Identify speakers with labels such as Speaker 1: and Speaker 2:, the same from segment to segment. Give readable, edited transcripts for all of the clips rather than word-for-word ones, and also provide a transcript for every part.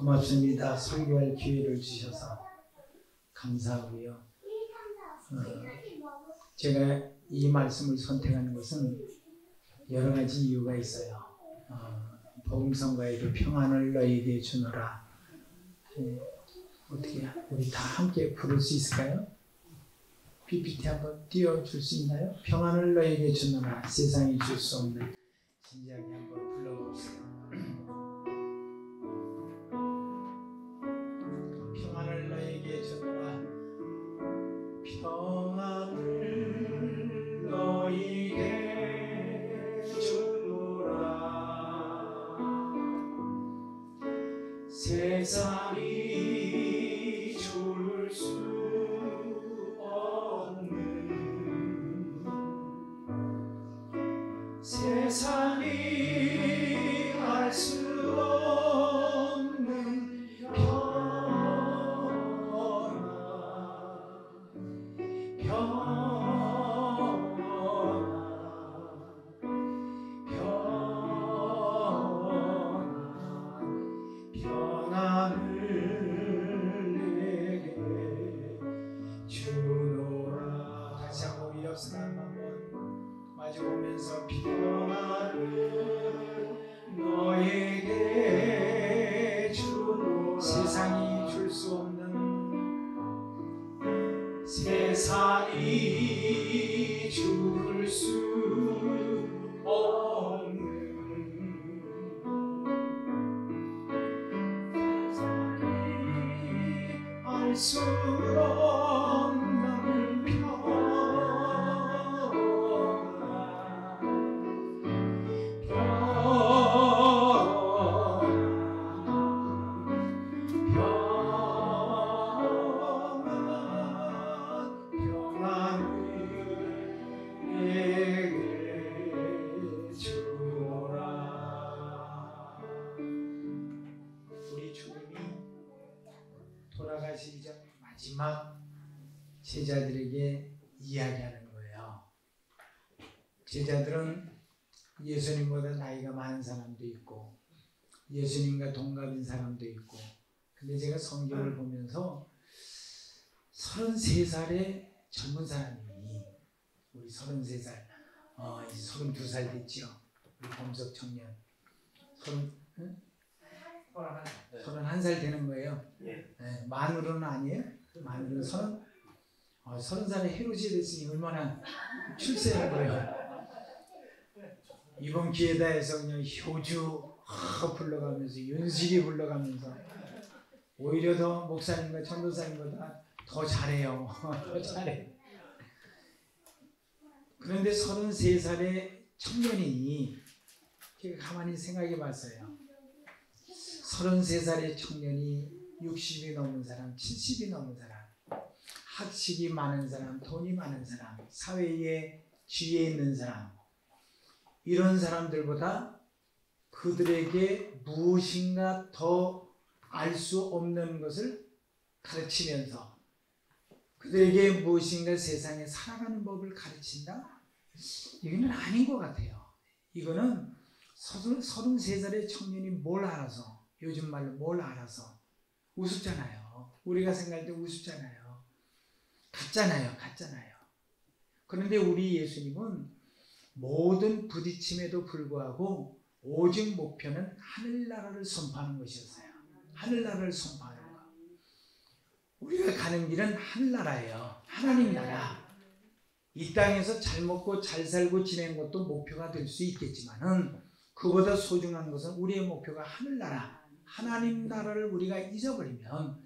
Speaker 1: 고맙습니다. 설교할 기회를 주셔서 감사하고요. 제가 이 말씀을 선택한 것은 여러 가지 이유가 있어요. 복음성가에도 평안을 너에게 주노라. 어떻게 우리 다 함께 부를 수 있을까요? PPT 한번 띄워줄 수 있나요? 평안을 너에게 주노라. 세상이 줄 수 없는. 진지하게 한번 불러봅시다. 평안을 너에게 주노라. 평안을 너에게 주노라. 세상이 줄 수 없는, 세상이 알 수 없는 평안을 내게 주노라. 다시 한번 이어서 한번 마주보면서 평안을 너에게 주노라. 세상이 줄 수 없는, 세상이 줄 수 없는, 알 수 없는 평안을 내게 주노라. 우리 주님이 돌아가시기 전 마지막 제자들에게 이야기하는 거예요. 제자들은 예수님보다 나이가 많은 사람도 있고 예수님과 동갑인 사람도 있고, 근데 제가 성경을 보면서 33살의 젊은 사람이, 우리 33살, 이제 32살 됐죠. 우리 범석 청년 31살 되는 거예요. 네, 만으로는 아니에요. 만으로는 30살에 헤로지 됐으니 얼마나 출세한 거예요. 이번 기회다 해서 그냥 효주 불러가면서 윤식이 불러가면서 오히려 더 목사님과 전도사님보다 더 잘해요. 더 잘해. 그런데 33살의 청년이, 제가 가만히 생각해 봤어요. 33살의 청년이 60이 넘은 사람, 70이 넘은 사람, 학식이 많은 사람, 돈이 많은 사람, 사회에 지위에 있는 사람, 이런 사람들보다 그들에게 무엇인가 더 알 수 없는 것을 가르치면서 그들에게 무엇인가 세상에 살아가는 법을 가르친다? 이거는 아닌 것 같아요. 이거는 33살의 청년이 뭘 알아서, 요즘 말로 뭘 알아서 우습잖아요. 우리가 생각할 때 우습잖아요. 같잖아요. 그런데 우리 예수님은 모든 부딪힘에도 불구하고 오직 목표는 하늘나라를 선포하는 것이었어요. 하늘나라를 선포하는 거. 우리가 가는 길은 하늘나라예요. 하나님 나라. 이 땅에서 잘 먹고 잘 살고 지내는 것도 목표가 될 수 있겠지만은 그보다 소중한 것은 우리의 목표가 하늘나라, 하나님 나라를 우리가 잊어버리면,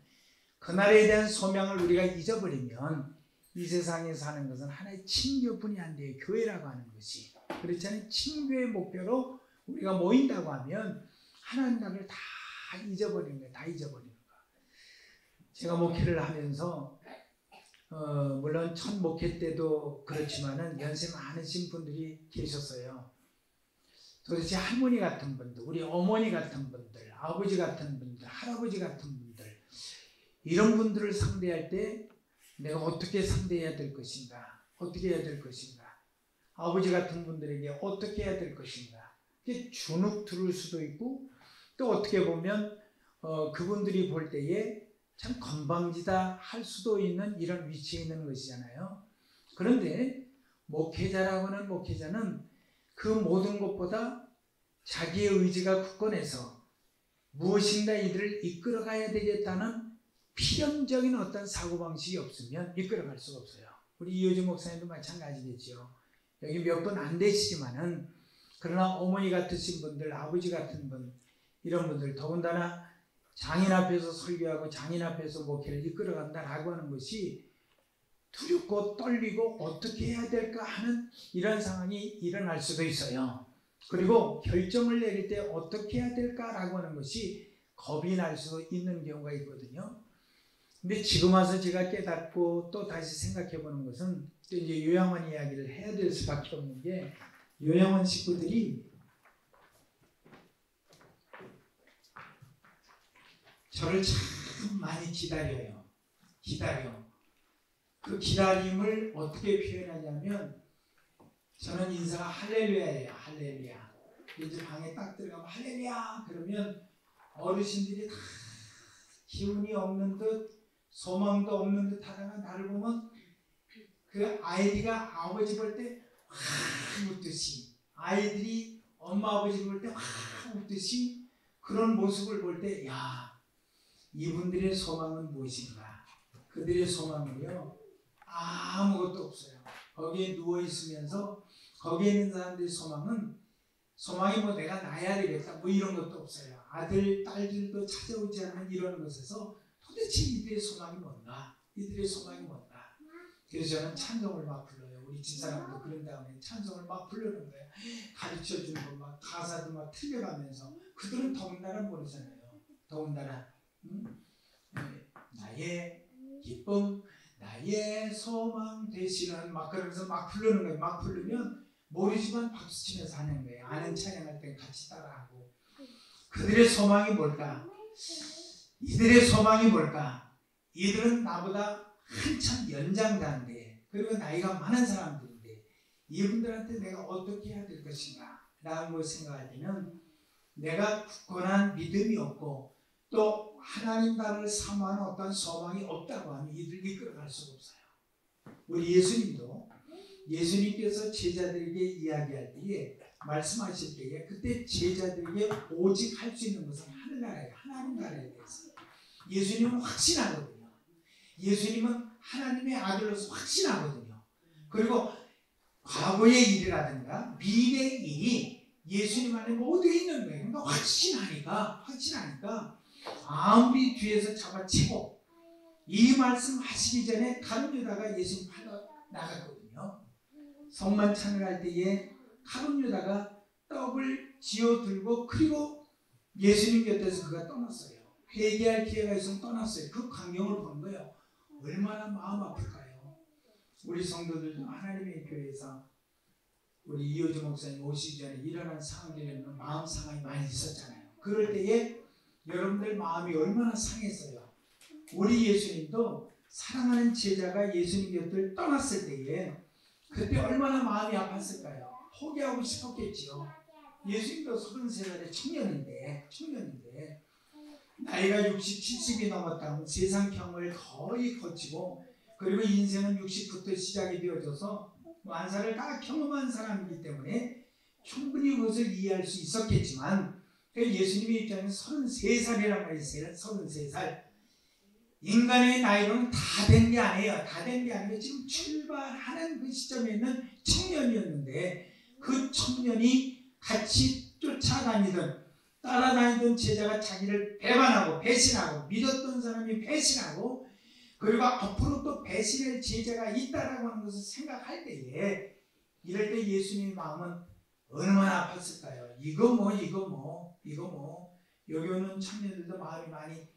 Speaker 1: 그 나라에 대한 소명을 우리가 잊어버리면 이 세상에 사는 것은 하나의 친교뿐이 안 돼요. 교회라고 하는 것이. 그렇잖아요. 친교의 목표로 우리가 모인다고 하면 하나님 나라를 다 잊어버리는 거예요. 다 잊어버리는 거. 제가 목회를 하면서 물론 첫 목회 때도 그렇지만은 연세 많으신 분들이 계셨어요. 도대체 할머니 같은 분들, 우리 어머니 같은 분들, 아버지 같은 분들, 할아버지 같은 분들, 이런 분들을 상대할 때 내가 어떻게 상대해야 될 것인가, 어떻게 해야 될 것인가, 아버지 같은 분들에게 어떻게 해야 될 것인가. 이게 주눅 들을 수도 있고, 또 어떻게 보면 그분들이 볼 때에 참 건방지다 할 수도 있는 이런 위치에 있는 것이잖아요. 그런데 목회자라고 하는 목회자는 그 모든 것보다 자기의 의지가 굳건해서 무엇인가 이들을 이끌어가야 되겠다는 필연적인 어떤 사고방식이 없으면 이끌어갈 수가 없어요. 우리 이효주 목사님도 마찬가지겠죠. 여기 몇 분 안 되시지만은 그러나 어머니 같으신 분들, 아버지 같은 분, 이런 분들, 더군다나 장인 앞에서 설교하고 장인 앞에서 목회를 이끌어간다라고 하는 것이 두렵고 떨리고 어떻게 해야 될까 하는 이런 상황이 일어날 수도 있어요. 그리고 결정을 내릴 때 어떻게 해야 될까라고 하는 것이 겁이 날 수도 있는 경우가 있거든요. 근데 지금 와서 제가 깨닫고 또 다시 생각해 보는 것은 또 이제 요양원 이야기를 해야 될 수밖에 없는 게, 요양원 식구들이 저를 참 많이 기다려요. 그 기다림을 어떻게 표현하냐면, 저는 인사가 할렐루야예요. 할렐루야. 이제 방에 딱 들어가면 할렐루야 그러면 어르신들이 다 기운이 없는 듯 소망도 없는 듯 하다가 나를 보면 그 아이디가 아버지 볼 때 확 웃듯이, 아이들이 엄마 아버지 볼 때 확 웃듯이 그런 모습을 볼 때, 야, 이분들의 소망은 무엇인가? 그들의 소망은요 아무것도 없어요. 거기에 누워 있으면서 거기에 있는 사람들의 소망이 뭐 내가 낳아야 되겠다 뭐 이런 것도 없어요. 아들 딸들도 찾아오지 않는 이런 것에서 도대체 이들의 소망이 뭔가? 그래서 저는 찬송을 막 불러요. 우리 집사람도 그런 다음에 찬송을 막 부르는 거예요. 가르쳐주는 거 막 가사도 막 틀려가면서. 그들은 더군다나 모르잖아요. 더군다나 나의 기쁨, 나의 소망 되시는 막 그러면서 막 부르는 거예요. 막 부르면 모르지만 박수치면서 하는 거예요. 아는 찬양할 때 같이 따라하고. 그들의 소망이 뭘까? 이들의 소망이 뭘까? 이들은 나보다 한참 연장자인데, 그리고 나이가 많은 사람들인데, 이분들한테 내가 어떻게 해야 될 것인가 라는 걸 생각할 때는 내가 굳건한 믿음이 없고 또 하나님 나라를 사모하는 어떤 소망이 없다고 하면 이들을 이끌어갈 수가 없어요. 우리 예수님께서 제자들에게 이야기할 때에, 말씀하실 때에, 그때 제자들에게 오직 할 수 있는 것은 하늘나라예요. 하나님 나라에 대해서 예수님은 확신하거든요. 예수님은 하나님의 아들로서 확신하거든요. 그리고 과거의 일이라든가 미래의 일이 예수님 안에 모두 있는 거예요. 그러니까 확신하니까 아무리 뒤에서 잡아치고, 이 말씀 하시기 전에 가룟 유다가 예수님 팔아 나갔거든요. 성만 찬양할 때에 가룟 유다가 떡을 쥐어 들고, 그리고 예수님 곁에서 그가 떠났어요. 회개할 기회가 있으면 떠났어요. 그 광경을 본 거예요. 얼마나 마음 아플까요? 우리 성도들도 하나님의 교회에서 우리 이효주 목사님 오시기 전에 일어난 상황들에는 마음 상황이 많이 있었잖아요. 그럴 때에 여러분들 마음이 얼마나 상했어요. 우리 예수님도 사랑하는 제자가 예수님 곁을 떠났을 때에 그때 얼마나 마음이 아팠을까요? 포기하고 싶었겠지요. 예수님도 33살의 청년인데 나이가 60, 70이 넘었다면 세상경을 거의 거치고, 그리고 인생은 60부터 시작이 되어져서 완사를 다 경험한 사람이기 때문에 충분히 그것을 이해할 수 있었겠지만, 예수님의 입장에서 33살이란 말이 있어요. 33살. 인간의 나이로는 다 된 게 아니에요. 다 된 게 아니고 지금 출발하는 그 시점에 있는 청년이었는데, 그 청년이 같이 쫓아다니던 따라다니던 제자가 자기를 배반하고 배신하고, 믿었던 사람이 배신하고, 그리고 앞으로 또 배신할 제자가 있다라고 하는 것을 생각할 때에, 이럴 때 예수님의 마음은 얼마나 아팠을까요? 이거 뭐 여기 오는 청년들도 마음이 많이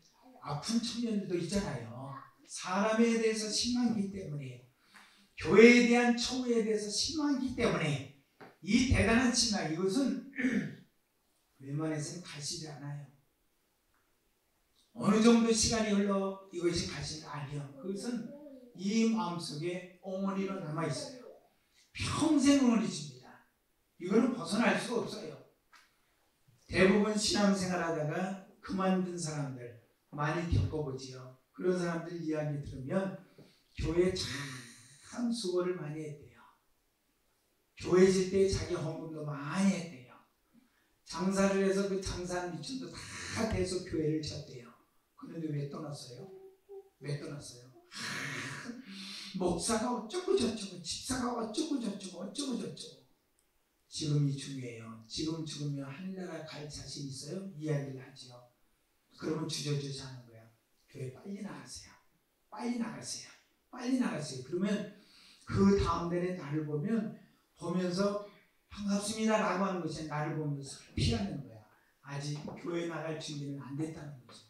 Speaker 1: 아픈 청년들도 있잖아요. 사람에 대해서 실망이기 때문에, 교회에 대한 처우에 대해서 실망이기 때문에, 이 대단한 실망, 이것은 웬만해서는 가시지 않아요. 어느 정도 시간이 흘러 이것이 가시는 아니요. 그것은 이 마음속에 옹알이로 남아있어요. 평생 옹알이집니다. 이거는 벗어날 수가 없어요. 대부분 신앙생활 하다가 그만둔 사람들 많이 겪어보지요. 그런 사람들 이야기 들으면 교회 참 수고를 많이 했대요. 교회 질 때 자기 헌금도 많이 했대요. 장사를 해서 그 장사한 미천도 다 대서 교회를 쳤대요. 그런데 왜 떠났어요? 왜 떠났어요? 목사가 어쩌고 저쩌고, 집사가 어쩌고 저쩌고, 어쩌고 저쩌고. 지금이 중요해요. 지금 죽으면 하늘나라 갈 자신 있어요? 이야기를 하지요. 그러면 주저주저 하는 거야. 교회 빨리 나가세요. 빨리 나가세요. 빨리 나가세요. 그러면 그 다음 날에 나를 보면서 반갑습니다 라고 하는 것이 나를 보면서 피하는 거야. 아직 교회 나갈 준비는 안 됐다는 거죠.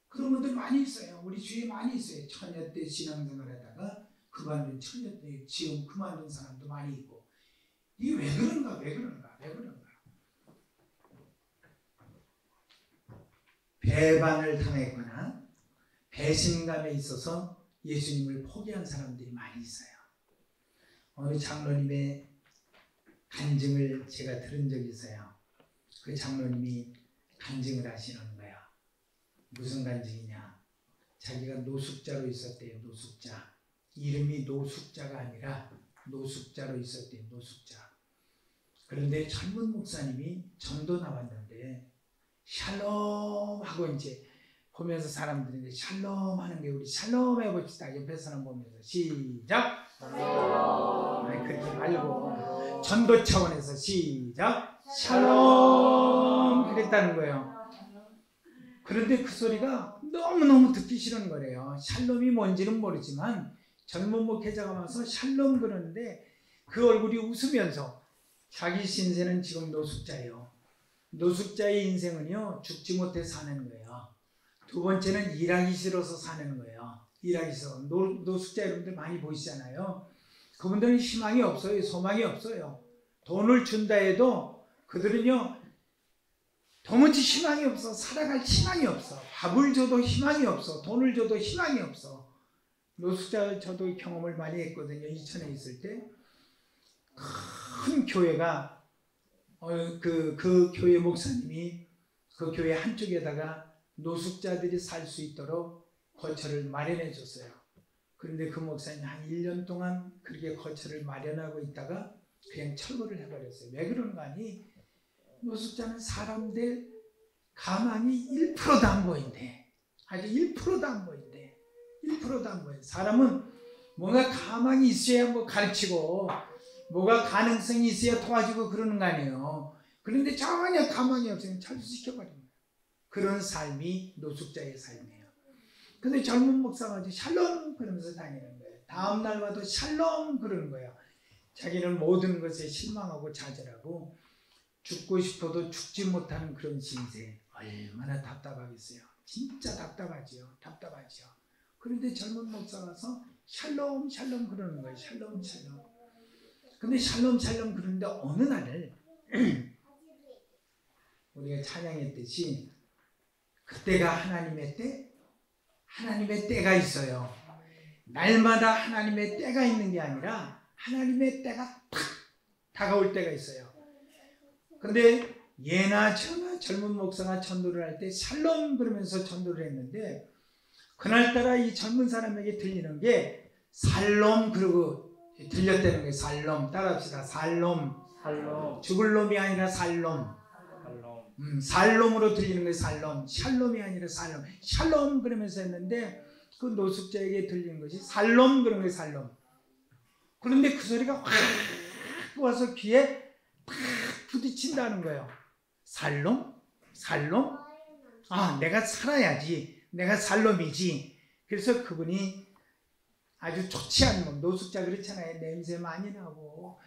Speaker 1: 그런 분들 많이 있어요. 우리 주위에 많이 있어요. 처녀 때 신앙생활 하다가 그만둔 처녀 때 지금 그만둔 사람도 많이 있고. 이게 왜 그런가? 배반을 당했거나 배신감에 있어서 예수님을 포기한 사람들이 많이 있어요. 어느 장로님의 간증을 제가 들은 적이 있어요. 그 장로님이 간증을 하시는 거예요. 무슨 간증이냐? 자기가 노숙자로 있었대요. 노숙자. 이름이 노숙자가 아니라 노숙자로 있었대요. 노숙자. 그런데 젊은 목사님이 전도 나왔는데 샬롬 하고 이제 보면서 사람들이 샬롬 하는 게 우리 샬롬 해봅시다. 옆에 사람 보면서 시작. 샬롬. 아니 그렇게 말고 전도 차원에서 시작. 샬롬 그랬다는 거예요. 그런데 그 소리가 너무너무 듣기 싫은 거래요. 샬롬이 뭔지는 모르지만 젊은 목회자가 와서 샬롬 그러는데 그 얼굴이 웃으면서 자기 신세는 지금 노숙자예요. 노숙자의 인생은요 죽지 못해 사는 거예요. 두 번째는 일하기 싫어서 사는 거예요. 일하기 싫어. 노숙자 여러분들 많이 보시잖아요. 그분들은 희망이 없어요. 소망이 없어요. 돈을 준다 해도 그들은요 도무지 희망이 없어. 살아갈 희망이 없어. 밥을 줘도 희망이 없어. 돈을 줘도 희망이 없어. 노숙자 저도 경험을 많이 했거든요. 이천에 있을 때 큰 교회가 그 교회 목사님이 그 교회 한쪽에다가 노숙자들이 살 수 있도록 거처를 마련해 줬어요. 그런데 그 목사님이 한 1년 동안 그렇게 거처를 마련하고 있다가 그냥 철거를 해버렸어요. 왜 그런가 하니 노숙자는 사람 될 가망이 1%도 안 보인대. 아주 1%도 안 보인대. 1%도 안 보여. 사람은 뭔가 가망이 있어야 뭐 가르치고 뭐가 가능성이 있어야 도와주고 그러는 거 아니에요. 그런데 전혀 가망이 없으면 철수시켜버린 거예요. 그런 삶이 노숙자의 삶이에요. 근데 젊은 목사가 샬롬 그러면서 다니는 거예요. 다음 날 와도 샬롬 그러는 거예요. 자기는 모든 것에 실망하고 좌절하고 죽고 싶어도 죽지 못하는 그런 신세. 얼마나 답답하겠어요. 진짜 답답하지요. 답답하지요. 그런데 젊은 목사가 와서 샬롬 샬롬 그러는 거예요. 샬롬 샬롬. 근데 샬롬 샬롬 그러는데 어느 날을 우리가 찬양했듯이 그때가 하나님의 때, 하나님의 때가 있어요. 날마다 하나님의 때가 있는 게 아니라 하나님의 때가 탁 다가올 때가 있어요. 근데 예나 저나 젊은 목사가 전도를 할 때 샬롬 그러면서 전도를 했는데 그날따라 이 젊은 사람에게 들리는 게 살롬 그러고 들렸다는 거예요. 살롬 따라합시다. 살롬. 죽을 놈이 아니라 살롬. 살롬으로 들리는 거예요. 살롬. 샬롬이 아니라 살롬. 샬롬 그러면서 했는데 그 노숙자에게 들리는 것이 살롬 그런 거예요. 살롬. 그런데 그 소리가 확 와서 귀에 팍 부딪힌다는 거예요. 살롬? 살롬? 아, 내가 살아야지. 내가 살롬이지. 그래서 그분이 아주 좋지 않은 놈, 노숙자 그렇잖아요. 냄새 많이 나고.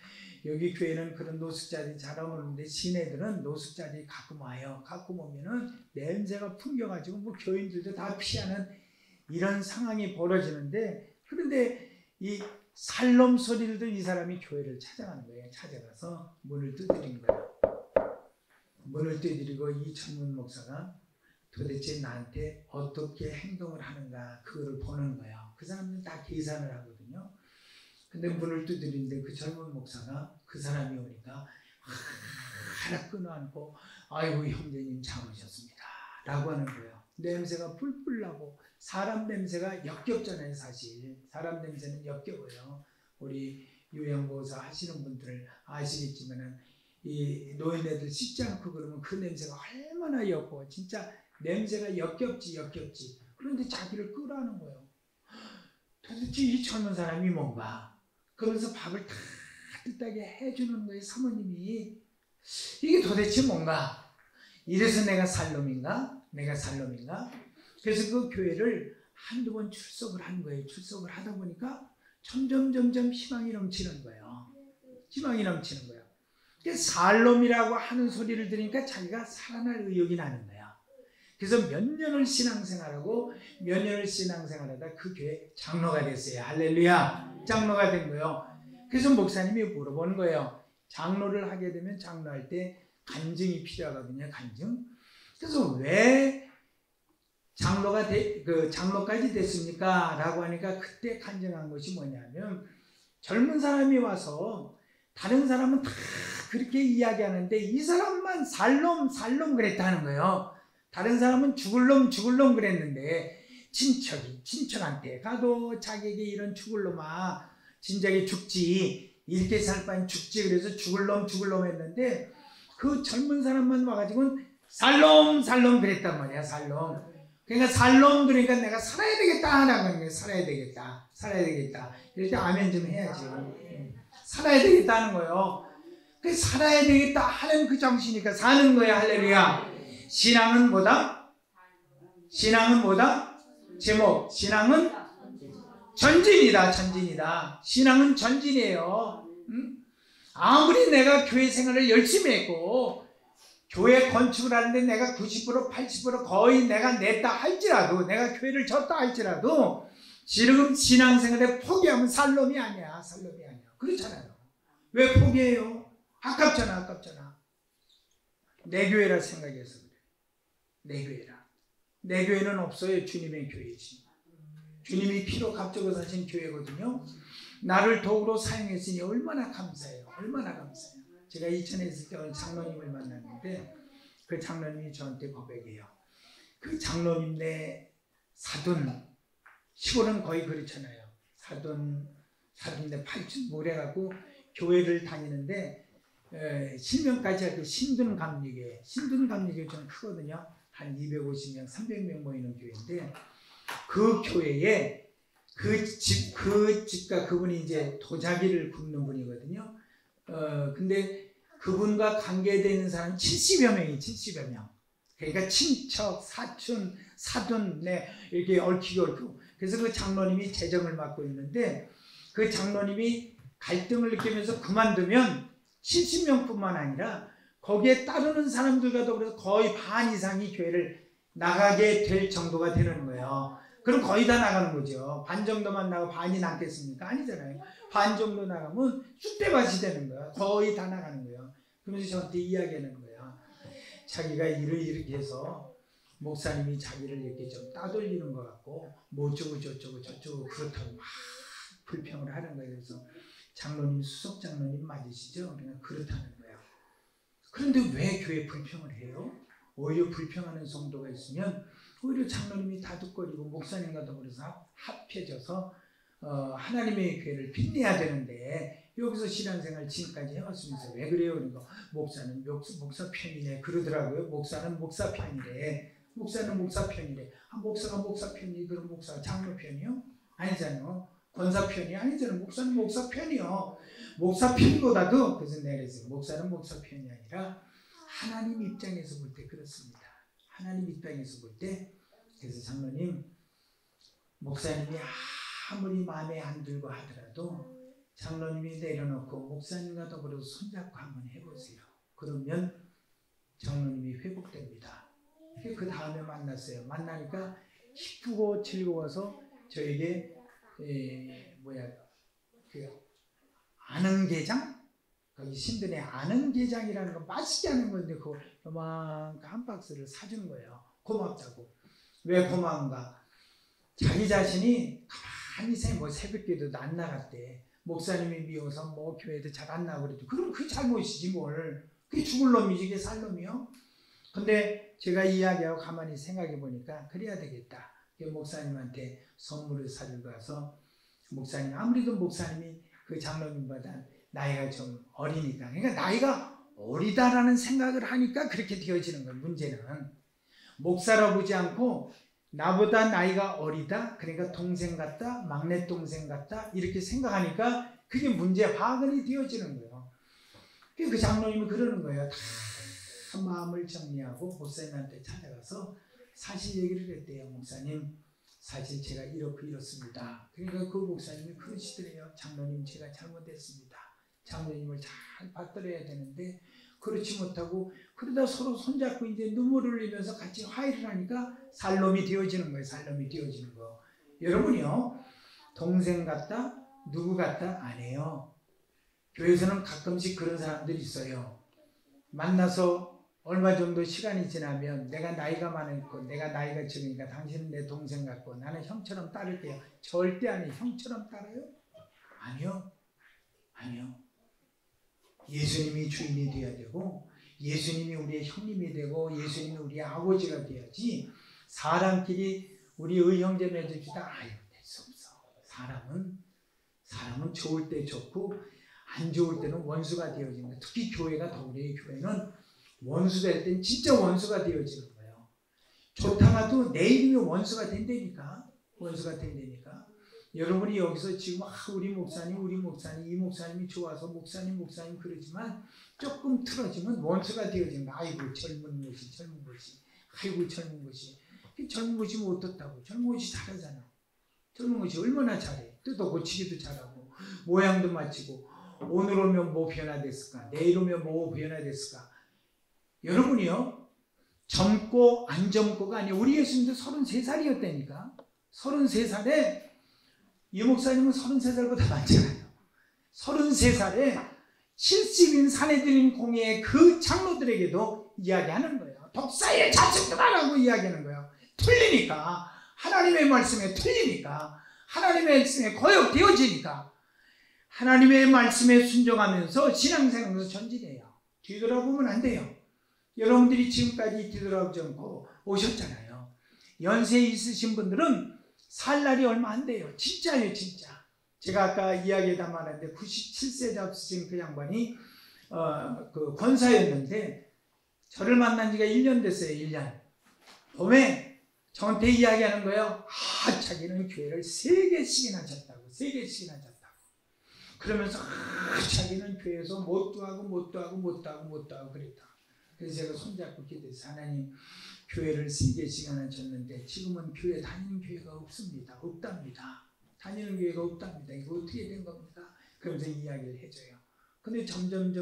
Speaker 1: 여기 교회는 그런 노숙자들이 잘 오는데 시내들은 노숙자들이 가끔 와요. 가끔 오면은 냄새가 풍겨가지고 뭐 교인들도 다 피하는 이런 상황이 벌어지는데 그런데 이 살롬 소리를 듣는 이 사람이 교회를 찾아가는 거예요. 찾아가서 문을 두드린 거예요. 문을 두드리고 이 젊은 목사가 도대체 나한테 어떻게 행동을 하는가 그거를 보는 거예요. 그 사람들은 다 계산을 하거든요. 근데 문을 두드리는데 그 젊은 목사가 그 사람이 오니까 하나 끊어안고 아이고 형제님 잘 오셨습니다. 라고 하는 거예요. 냄새가 뿔뿔 나고 사람 냄새가 역겹잖아요. 사실 사람 냄새는 역겨워요. 우리 요양보호사 하시는 분들 아시겠지만은 이 노인네들 씻지 않고 그러면 그 냄새가 얼마나 역고 진짜 냄새가 역겹지. 그런데 자기를 끄라는 거예요. 도대체 이 젊은 사람이 뭔가 그러면서 밥을 따뜻하게 해주는 거예요. 사모님이 이게 도대체 뭔가 이래서 내가 살 놈인가? 그래서 그 교회를 한두 번 출석을 한 거예요. 출석을 하다 보니까 점점 희망이 넘치는 거예요. 살 놈이라고 하는 소리를 들으니까 자기가 살아날 의욕이 나는 거야. 그래서 몇 년을 신앙생활하고 몇 년을 신앙생활하다 그 교회 장로가 됐어요. 할렐루야. 장로가 된 거예요. 그래서 목사님이 물어보는 거예요. 장로를 하게 되면 장로할 때 간증이 필요하거든요. 간증. 그래서 왜 장로까지 됐습니까? 라고 하니까 그때 간증한 것이 뭐냐면 젊은 사람이 와서 다른 사람은 다 그렇게 이야기하는데 이 사람만 살놈 그랬다는 거예요. 다른 사람은 죽을 놈 그랬는데 친척한테 가도 자기에게 이런 죽을 놈아 진작에 죽지 이렇게 살 바엔 죽지 그래서 죽을 놈 했는데 그 젊은 사람만 와가지고 살놈 그랬단 말이야. 살놈. 그러니까 살놈 그러니까 내가 살아야 되겠다 라는 거예요. 살아야 되겠다. 이럴 때 아멘 좀 해야지. 살아야 되겠다 하는 거예요. 그 살아야 되겠다 하는 그 정신이니까 사는 거야. 할렐루야. 신앙은 뭐다? 제목. 신앙은 전진이다. 신앙은 전진이에요. 아무리 내가 교회 생활을 열심히 했고 교회 건축을 하는데 내가 90% 80% 거의 내가 냈다 할지라도 내가 교회를 졌다 할지라도 지금 신앙생활에 포기하면 살놈이 아니야. 그렇잖아요. 왜 포기해요? 아깝잖아. 내 교회라 생각해서 그래. 내 교회는 없어요. 주님의 교회지. 주님이 피로 값주고 사신 교회거든요. 나를 도구로 사용했으니 얼마나 감사해요. 제가 이천에 있을 때 어느 장로님을 만났는데 그 장로님이 저한테 고백해요. 그 장로님네 사돈 시골은 거의 그렇잖아요. 사돈네 팔촌 모래갖고 교회를 다니는데 실명까지 할 때 신둔감리교회 좀 크거든요. 한 250명 300명 모이는 교회인데 그 교회에 그 집과 그분이 이제 도자기를 굽는 분이거든요. 근데 그분과 관계되는 사람 70여 명. 그러니까 친척, 사촌, 사돈, 이렇게 얽히고. 그래서 그 장로님이 재정을 맡고 있는데 그 장로님이 갈등을 느끼면서 그만두면 70명뿐만 아니라 거기에 따르는 사람들과 더불어서 거의 반 이상이 교회를 나가게 될 정도가 되는 거예요. 그럼 거의 다 나가는 거죠. 반 정도만 나가고 반이 남겠습니까? 아니잖아요. 반 정도 나가면 쑥대밭이 되는 거야. 거의 다 나가는 거예요. 그러면서 저한테 이야기하는 거야. 자기가 일을 이렇게 해서 목사님이 자기를 이렇게 좀 따돌리는 것 같고 뭐 저쩌고 그렇다고 막 불평을 하는 거예요. 그래서 장로님, 수석 장로님 맞으시죠? 그러니까 그렇다는 거예요. 그런데 왜 교회 불평을 해요? 오히려 불평하는 성도가 있으면 오히려 장로님이 다독거리고 목사님과 더불어서 합해져서 하나님의 교회를 빛내야 되는데 여기서 신앙생활 지금까지 해왔으면서 왜 그래요? 그러니까 목사는 목사 편이네 그러더라고요. 목사는 목사 편이래. 목사가 목사 편이 그럼 목사가 장로 편이요? 아니잖아요. 권사 편이 아니잖아요. 목사는 목사 편이요. 목사 편보다도 그래서 내가 그랬어요. 목사는 목사 편이 아니라 하나님 입장에서 볼 때 그렇습니다. 하나님 입장에서 볼 때 그래서 장로님 목사님이 아무리 마음에 안 들고 하더라도 장로님이 내려놓고 목사님과 더불어서 손잡고 한번 해보세요. 그러면 장로님이 회복됩니다. 그 다음에 만났어요. 만나니까 기쁘고 즐거워서 저에게 아능게장? 거기 신들의 아능게장이라는 거 맛있게 하는 건데 그걸 요만큼 한 박스를 사준 거예요. 고맙다고. 왜 고마운가? 자기 자신이 가만히 새벽기도도 안 나갔대. 목사님이 미워서 교회도 잘 안 나고 그랬죠. 그럼 그게 잘못이지 뭘. 그게 죽을 놈이지 그게 살 놈이요. 근데 제가 이야기하고 가만히 생각해 보니까 그래야 되겠다. 목사님한테 선물을 사들고 가서 목사님, 아무래도 목사님이 그 장로님보다 나이가 좀 어리니까, 그러니까 나이가 어리다라는 생각을 하니까 그렇게 되어지는 거예요. 문제는 목사라 보지 않고 나보다 나이가 어리다, 그러니까 동생 같다, 막내 동생 같다, 이렇게 생각하니까 그게 문제 화근이 되어지는 거예요. 그 장로님이 그러는 거예요. 다 마음을 정리하고 목사님한테 찾아가서 사실 얘기를 했대요. 목사님, 사실 제가 이렇습니다. 그러니까 그 목사님이 그러시더래요. 장로님, 제가 잘못했습니다. 장로님을 잘 받들어야 되는데 그렇지 못하고, 그러다 서로 손잡고 이제 눈물을 흘리면서 같이 화해를 하니까 살롬이 되어지는 거예요. 살롬이 되어지는 거. 여러분이요, 동생 같다, 누구 같다 안 해요. 교회에서는 가끔씩 그런 사람들이 있어요. 만나서 얼마 정도 시간이 지나면 내가 나이가 많고 내가 나이가 적으니까 당신은 내 동생 같고 나는 형처럼 따를게요. 절대 아니에요. 형처럼 따라요? 아니요. 아니요. 예수님이 주인이 되어야 되고, 예수님이 우리의 형님이 되고, 예수님이 우리의 아버지가 되어야지, 사람끼리 우리의 형제 맺읍시다. 아유, 될 수 없어. 사람은 좋을 때 좋고 안 좋을 때는 원수가 되어집니다. 특히 교회가 더 그래요. 교회는 원수 될 땐 진짜 원수가 되어지는 거예요. 좋다가도 내 이름이 원수가 된다니까. 원수가 된다니까. 여러분이 여기서 지금 우리 목사님 이 목사님이 좋아서 목사님 그러지만 조금 틀어지면 원수가 되어진다. 아이고 젊은 것이 아이고 젊은 것이 못 듣다고. 젊은 것이 잘하잖아. 젊은 것이 얼마나 잘해. 뜯어 고치기도 잘하고 모양도 맞추고, 오늘 오면 뭐 변화됐을까, 내일 오면 뭐 변화됐을까. 여러분이요, 젊고 안 젊고가 아니에요. 우리 예수님도 33살이었다니까. 33살에 이 목사님은 33살보다 많잖아요. 33살에 70인 사내들인 공예의 그 장로들에게도 이야기하는 거예요. 독사의 자식들아라고 이야기하는 거예요. 틀리니까. 하나님의 말씀에 틀리니까. 하나님의 말씀에 거역되어지니까. 하나님의 말씀에 순종하면서 신앙생활에서 전진해요. 뒤돌아보면 안 돼요. 여러분들이 지금까지 뒤돌아보지 않고 오셨잖아요. 연세 있으신 분들은 살 날이 얼마 안 돼요. 진짜예요, 진짜. 제가 아까 이야기에다 말했는데 97세 잡수신 그 양반이 그 권사였는데 저를 만난 지가 1년 됐어요. 1년. 봄에 저한테 이야기하는 거예요. 자기는 교회를 3개씩이나 졌다고. 3개씩이나 졌다고. 그러면서 자기는 교회에서 못도 하고 그랬다. 그래서 제가 손잡고 기도해서, 하나님, 교회를 3개씩이나 졌는데 지금은 교회 다니는 교회가 없답니다. 다니는 교회가 없답니다. 이거 어떻게 된 겁니까? 그러면서 이야기를 해줘요. 근데 점점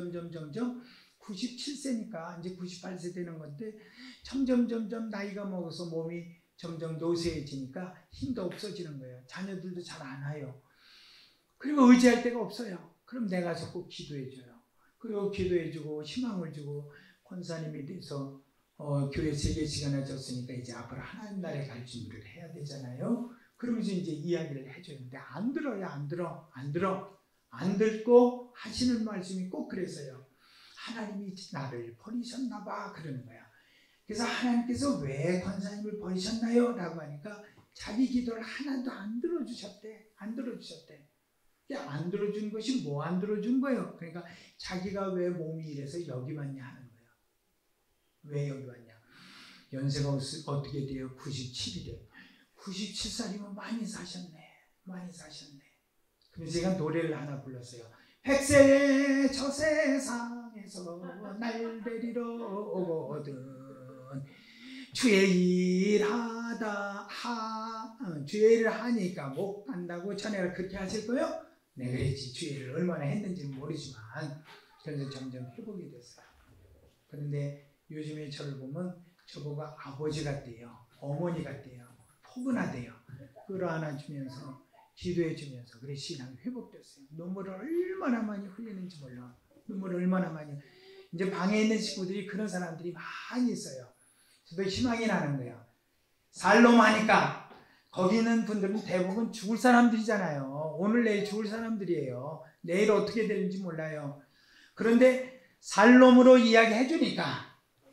Speaker 1: 97세니까 이제 98세 되는 건데 점점 나이가 먹어서 몸이 점점 노쇠해지니까 힘도 없어지는 거예요. 자녀들도 잘 안 와요. 그리고 의지할 데가 없어요. 그럼 내가 가서 꼭 기도해줘요. 그리고 기도해주고 희망을 주고, 권사님이 돼서 교회 3개씩이나 졌으니까 이제 앞으로 하나님 나라에 갈 준비를 해야 되잖아요. 그러면서 이제 이야기를 해줘요. 근데 안 들어요. 안 듣고 하시는 말씀이 꼭 그래서요. 하나님이 나를 버리셨나 봐 그러는 거야. 그래서 하나님께서 왜 권사님을 버리셨나요? 라고 하니까 자기 기도를 하나도 안 들어주셨대. 안 들어준 것이 뭐 안 들어준 거예요? 그러니까 자기가 왜 몸이 이래서 여기 왔냐 하는 거예요. 왜 여기 왔냐? 연세가 어떻게 돼요? 97이래요. 97살이면 많이 사셨네. 그래서 제가 노래를 하나 불렀어요. 백세 저 세상에서 날 데리러 오거든 주의 일을 하니까 못 간다고 자네가 그렇게 하실 거요? 네, 그랬지. 주의 일을 얼마나 했는지는 모르지만 그래서 점점 회복이 됐어요. 그런데 요즘에 저를 보면 저보고 아버지 같대요. 어머니 같대요. 포근하대요. 끌어안아주면서 기도해주면서 그래 신앙이 회복됐어요. 눈물을 얼마나 많이 흘리는지 몰라. 이제 방에 있는 친구들이 그런 사람들이 많이 있어요. 저도 희망이 나는 거예요. 살롬 하니까 거기 있는 분들은 대부분 죽을 사람들이잖아요. 오늘 내일 죽을 사람들이에요. 내일 어떻게 되는지 몰라요. 그런데 살롬으로 이야기해 주니까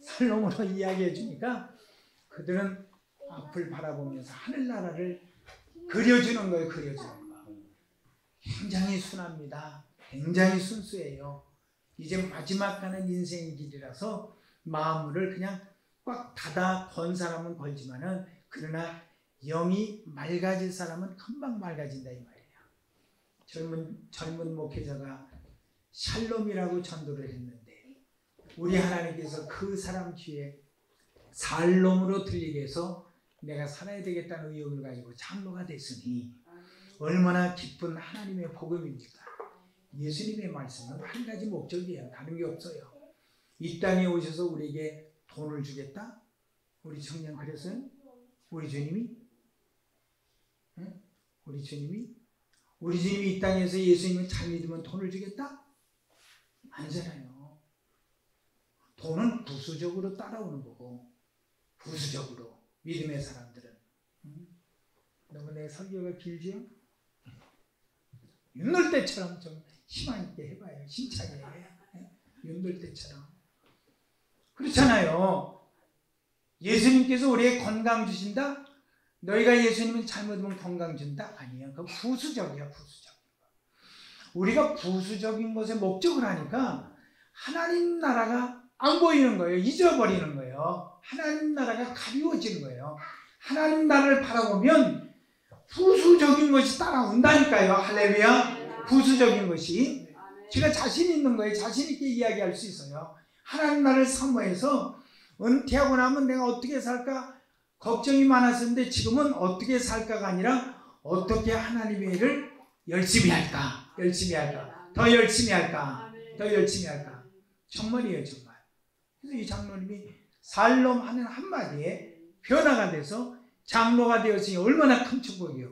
Speaker 1: 살롬으로 이야기해 주니까 그들은 앞을 바라보면서 하늘나라를 그려주는 거예요. 그려주는 거. 굉장히 순합니다. 굉장히 순수해요. 이제 마지막 가는 인생의 길이라서 마음을 그냥 꽉 닫아 건 사람은 걸지만은 그러나 영이 맑아질 사람은 금방 맑아진다 이 말이에요. 젊은 목회자가 샬롬이라고 전도를 했는데 우리 하나님께서 그 사람 귀에 살롬으로 들리게 해서 내가 살아야 되겠다는 의욕을 가지고 장로가 됐으니 얼마나 기쁜 하나님의 복음입니까? 예수님의 말씀은 한 가지 목적이에요. 다른 게 없어요. 이 땅에 오셔서 우리에게 돈을 주겠다? 우리 청년 그랬어요? 우리 주님이? 응? 우리 주님이 이 땅에서 예수님을 잘 믿으면 돈을 주겠다? 아니잖아요. 돈은 부수적으로 따라오는 거고 부수적으로 믿음의 사람들은 너무 내 설교가 길지요? 윤놀 때처럼 좀 희망 있게 해봐요. 힘차게 윤놀 때처럼 그렇잖아요. 예수님께서 우리에게 건강 주신다? 너희가 예수님을 잘 믿으면 건강 준다? 아니에요. 그건 부수적이야. 부수적. 우리가 부수적인 것에 목적을 하니까 하나님 나라가 안 보이는 거예요. 잊어버리는 거예요. 하나님 나라가 가리워지는 거예요. 하나님 나라를 바라보면 부수적인 것이 따라온다니까요. 할렐루야. 부수적인 것이. 제가 자신 있는 거예요. 자신 있게 이야기할 수 있어요. 하나님 나라를 사모해서 은퇴하고 나면 내가 어떻게 살까 걱정이 많았었는데 지금은 어떻게 살까가 아니라 어떻게 하나님의 일을 열심히 할까. 열심히 할까. 더 열심히 할까. 더 열심히 할까. 정말이에요. 정말. 그래서 이 장로님이 살롬 하는 한마디에 변화가 돼서 장로가 되었으니 얼마나 큰 축복이요.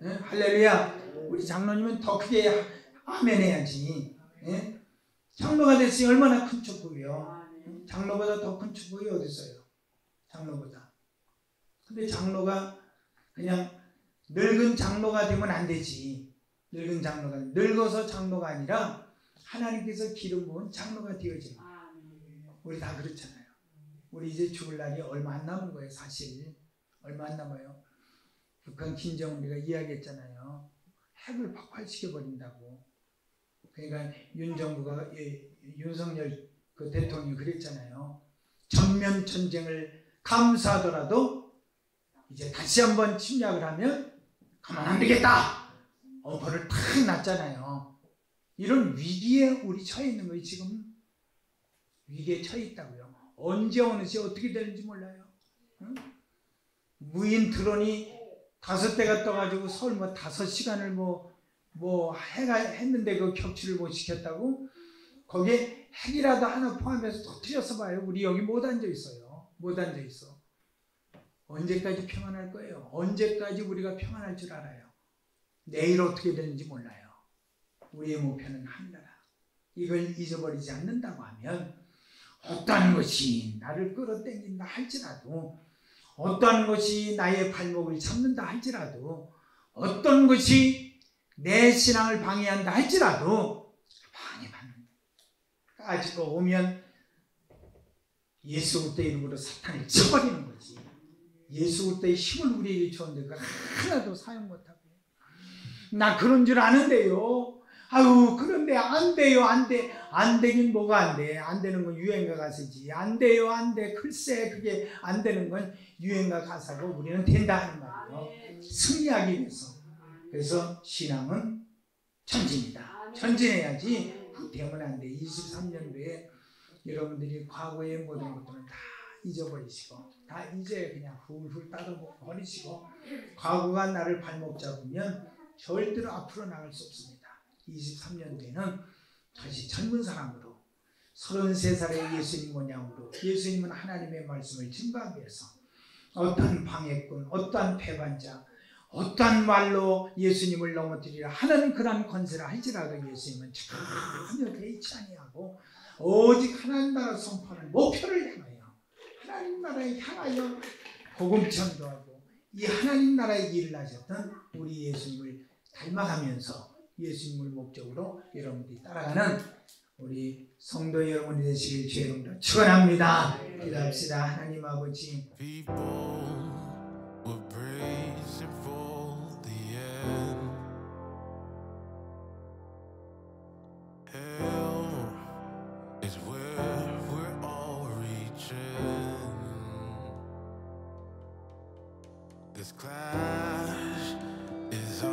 Speaker 1: 예? 할렐루야. 우리 장로님은 더 크게 아멘 해야지. 예? 장로가 됐으니 얼마나 큰 축복이요. 장로보다 더 큰 축복이 어디 있어요. 장로보다. 근데 장로가 그냥 늙은 장로가 되면 안 되지. 늙은 장로가 늙어서 장로가 아니라 하나님께서 기름 부은 장로가 되어지는 거예요. 우리 다 그렇잖아요. 우리 이제 죽을 날이 얼마 안 남은 거예요. 사실 얼마 안 남아요. 북한 김정은이가 이야기했잖아요. 핵을 폭발시켜버린다고. 그러니까 윤정부가 윤석열 그 대통령이 그랬잖아요. 전면 전쟁을 감수하더라도 이제 다시 한번 침략을 하면 가만 안 되겠다. 엄포를 탁 놨잖아요. 이런 위기에 우리 처해 있는 거예요. 지금 위기에 처해 있다고요. 언제 어느 시 어떻게 되는지 몰라요. 응? 무인 드론이 5대가 떠가지고 서울 5시간을 해가 했는데 그 격추를 못 시켰다고? 거기에 핵이라도 하나 포함해서 터뜨려서 봐요. 우리 여기 못 앉아 있어요. 못 앉아 있어. 언제까지 평안할 거예요? 언제까지 우리가 평안할 줄 알아요? 내일 어떻게 되는지 몰라요. 우리의 목표는 하늘나라. 이걸 잊어버리지 않는다고 하면 어떤 것이 나를 끌어당긴다 할지라도 어떤 것이 나의 발목을 잡는다 할지라도 어떤 것이 내 신앙을 방해한다 할지라도 방해받는 까지고 오면 예수 그리스도의 이름으로 사탄을 쳐버리는 거지. 예수 그리스도의 힘을 우리에게 주었는데 그걸 하나도 사용 못하고 나 그런 줄 아는데요. 아유 그런데 안 돼요. 안 돼. 안 되긴 뭐가 안 돼. 안 되는 건 유행가 가사지. 안 돼요. 안 돼. 글쎄 그게 안 되는 건 유행가 가사고 우리는 된다 하는 말이에요. 승리하기 위해서. 그래서 신앙은 전진이다. 전진해야지 후퇴하면 안 돼. 23년도에 여러분들이 과거의 모든 것들은 다 잊어버리시고 다 이제 그냥 훌훌 따라버리시고 과거가 나를 발목 잡으면 절대로 앞으로 나갈 수 없습니다. 23년도에는 다시 젊은 사람으로 33살의 예수님 모양으로 예수님은 하나님의 말씀을 증거하기 위해서 어떠한 방해꾼, 어떠한 배반자, 어떠한 말로 예수님을 넘어뜨리려 하는 그런 건설을 할지라도 예수님은 전혀 개의치 아니하고 오직 하나님 나라 선포하는 목표를 향하여 하나님 나라에 향하여 복음 전도하고 이 하나님 나라의 일을 하셨던 우리 예수님을 닮아가면서 예수님을 목적으로 여러분들이 따라가는 우리 성도 여러분이 되시길 주의 이름으로 축원합니다. 기도합시다. 하나님 아버지,
Speaker 2: People were bracing for the end. Hell is where we're all reaching. This clash is all